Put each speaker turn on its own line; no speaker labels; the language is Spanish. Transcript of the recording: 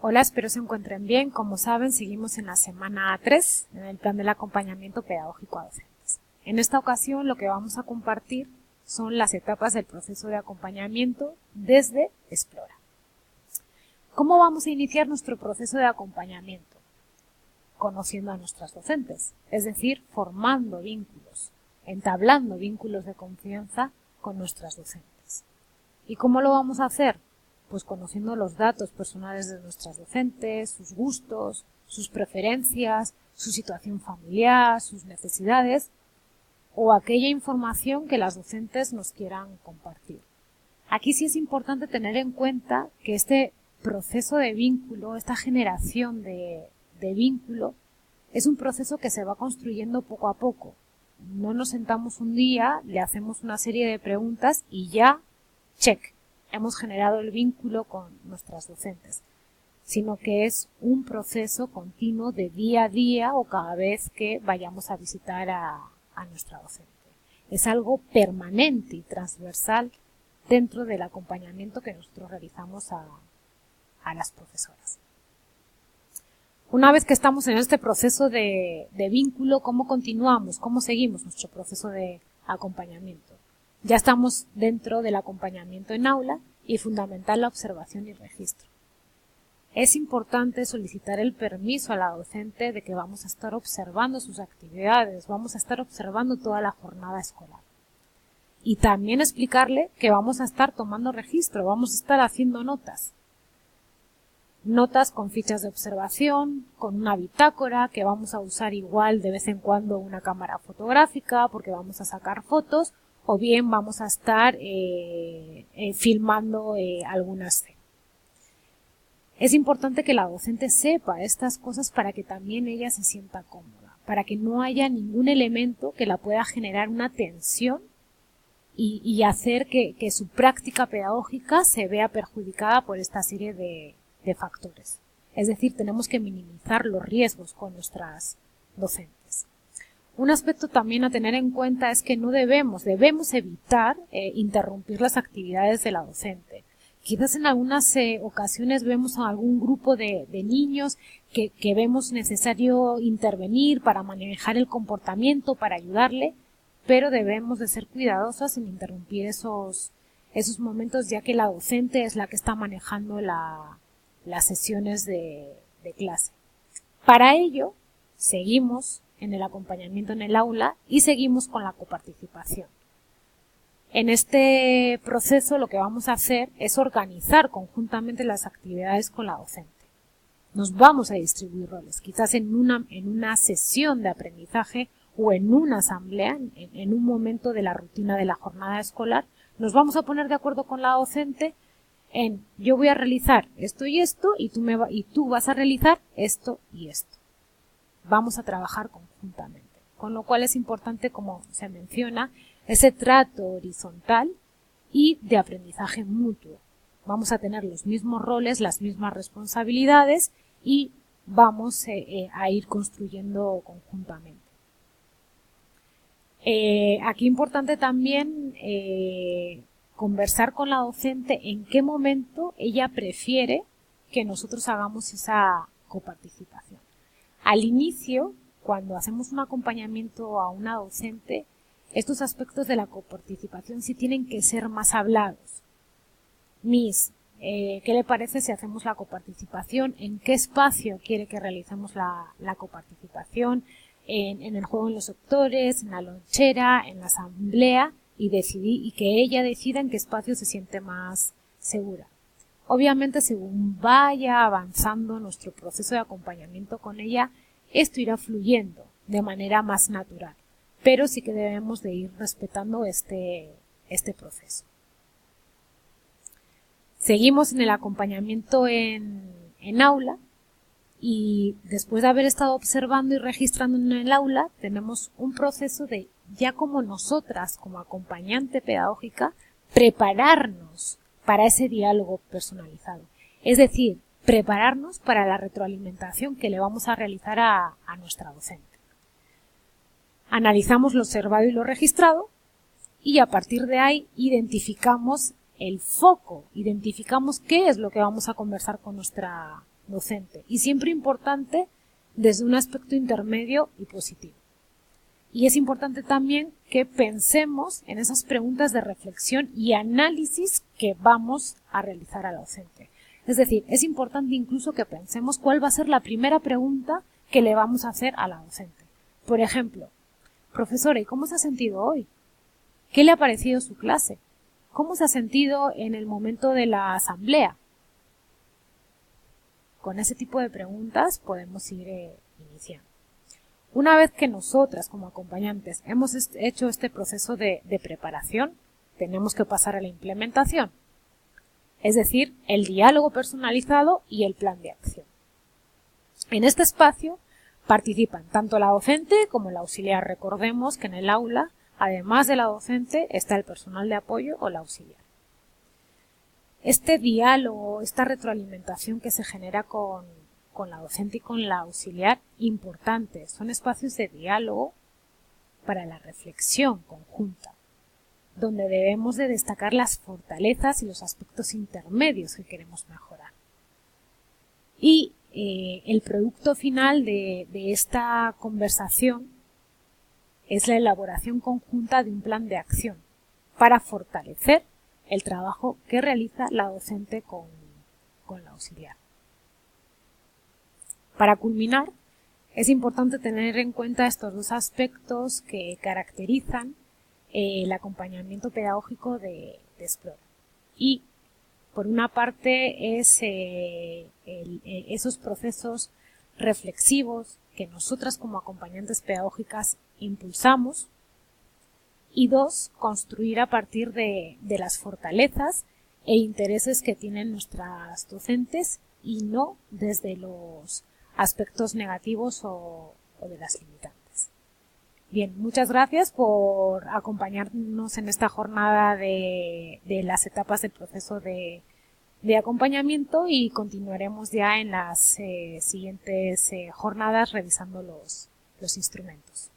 Hola, espero se encuentren bien. Como saben, seguimos en la semana 3 en el plan del acompañamiento pedagógico a docentes. En esta ocasión lo que vamos a compartir son las etapas del proceso de acompañamiento desde Explora. ¿Cómo vamos a iniciar nuestro proceso de acompañamiento? Conociendo a nuestras docentes, es decir, formando vínculos, entablando vínculos de confianza con nuestras docentes. ¿Y cómo lo vamos a hacer? Pues conociendo los datos personales de nuestras docentes, sus gustos, sus preferencias, su situación familiar, sus necesidades o aquella información que las docentes nos quieran compartir. Aquí sí es importante tener en cuenta que este proceso de vínculo, esta generación de vínculo, es un proceso que se va construyendo poco a poco. No nos sentamos un día, le hacemos una serie de preguntas y ya, check, hemos generado el vínculo con nuestras docentes, sino que es un proceso continuo de día a día o cada vez que vayamos a visitar a nuestra docente. Es algo permanente y transversal dentro del acompañamiento que nosotros realizamos a las profesoras. Una vez que estamos en este proceso de vínculo, ¿cómo continuamos? ¿Cómo seguimos nuestro proceso de acompañamiento? Ya estamos dentro del acompañamiento en aula y fundamental la observación y registro. Es importante solicitar el permiso a la docente de que vamos a estar observando sus actividades, vamos a estar observando toda la jornada escolar. Y también explicarle que vamos a estar tomando registro, vamos a estar haciendo notas. Notas con fichas de observación, con una bitácora, que vamos a usar igual de vez en cuando una cámara fotográfica porque vamos a sacar fotos, o bien vamos a estar filmando alguna escena. Es importante que la docente sepa estas cosas para que también ella se sienta cómoda, para que no haya ningún elemento que la pueda generar una tensión y hacer que su práctica pedagógica se vea perjudicada por esta serie de factores. Es decir, tenemos que minimizar los riesgos con nuestras docentes. Un aspecto también a tener en cuenta es que no debemos evitar interrumpir las actividades de la docente. Quizás en algunas ocasiones vemos a algún grupo de niños que vemos necesario intervenir para manejar el comportamiento, para ayudarle, pero debemos de ser cuidadosas en interrumpir esos momentos, ya que la docente es la que está manejando las sesiones de clase. Para ello, seguimos en el acompañamiento en el aula y seguimos con la coparticipación. En este proceso lo que vamos a hacer es organizar conjuntamente las actividades con la docente. Nos vamos a distribuir roles, quizás en una sesión de aprendizaje o en una asamblea, en un momento de la rutina de la jornada escolar, nos vamos a poner de acuerdo con la docente en yo voy a realizar esto y esto y tú vas a realizar esto y esto. Vamos a trabajar conjuntamente, con lo cual es importante, como se menciona, ese trato horizontal y de aprendizaje mutuo. Vamos a tener los mismos roles, las mismas responsabilidades y vamos a ir construyendo conjuntamente. Aquí importante también conversar con la docente en qué momento ella prefiere que nosotros hagamos esa coparticipación. Al inicio, cuando hacemos un acompañamiento a una docente, estos aspectos de la coparticipación sí tienen que ser más hablados. ¿Qué le parece si hacemos la coparticipación? ¿En qué espacio quiere que realicemos la coparticipación? En el juego en los sectores, en la lonchera, en la asamblea y que ella decida en qué espacio se siente más segura. Obviamente, según vaya avanzando nuestro proceso de acompañamiento con ella, esto irá fluyendo de manera más natural, pero sí que debemos de ir respetando este proceso. Seguimos en el acompañamiento en aula y después de haber estado observando y registrando en el aula, tenemos un proceso de ya como nosotras, como acompañante pedagógica, prepararnos para ese diálogo personalizado. Es decir, prepararnos para la retroalimentación que le vamos a realizar a nuestra docente. Analizamos lo observado y lo registrado y a partir de ahí identificamos el foco, identificamos qué es lo que vamos a conversar con nuestra docente y siempre importante desde un aspecto intermedio y positivo. Y es importante también que pensemos en esas preguntas de reflexión y análisis que vamos a realizar al docente. Es decir, es importante incluso que pensemos cuál va a ser la primera pregunta que le vamos a hacer a la docente. Por ejemplo, profesora, ¿y cómo se ha sentido hoy? ¿Qué le ha parecido su clase? ¿Cómo se ha sentido en el momento de la asamblea? Con ese tipo de preguntas podemos ir iniciando. Una vez que nosotras como acompañantes hemos hecho este proceso de preparación, tenemos que pasar a la implementación, es decir, el diálogo personalizado y el plan de acción. En este espacio participan tanto la docente como la auxiliar. Recordemos que en el aula, además de la docente, está el personal de apoyo o la auxiliar. Este diálogo, esta retroalimentación que se genera con la docente y con la auxiliar, importantes, son espacios de diálogo para la reflexión conjunta, donde debemos de destacar las fortalezas y los aspectos intermedios que queremos mejorar. Y el producto final de esta conversación es la elaboración conjunta de un plan de acción para fortalecer el trabajo que realiza la docente con la auxiliar. Para culminar, es importante tener en cuenta estos dos aspectos que caracterizan el acompañamiento pedagógico de Explora. Y, por una parte, es esos procesos reflexivos que nosotras como acompañantes pedagógicas impulsamos. Y dos, construir a partir de las fortalezas e intereses que tienen nuestras docentes y no desde los aspectos negativos o de las limitantes. Bien, muchas gracias por acompañarnos en esta jornada de las etapas del proceso de acompañamiento y continuaremos ya en las siguientes jornadas revisando los instrumentos.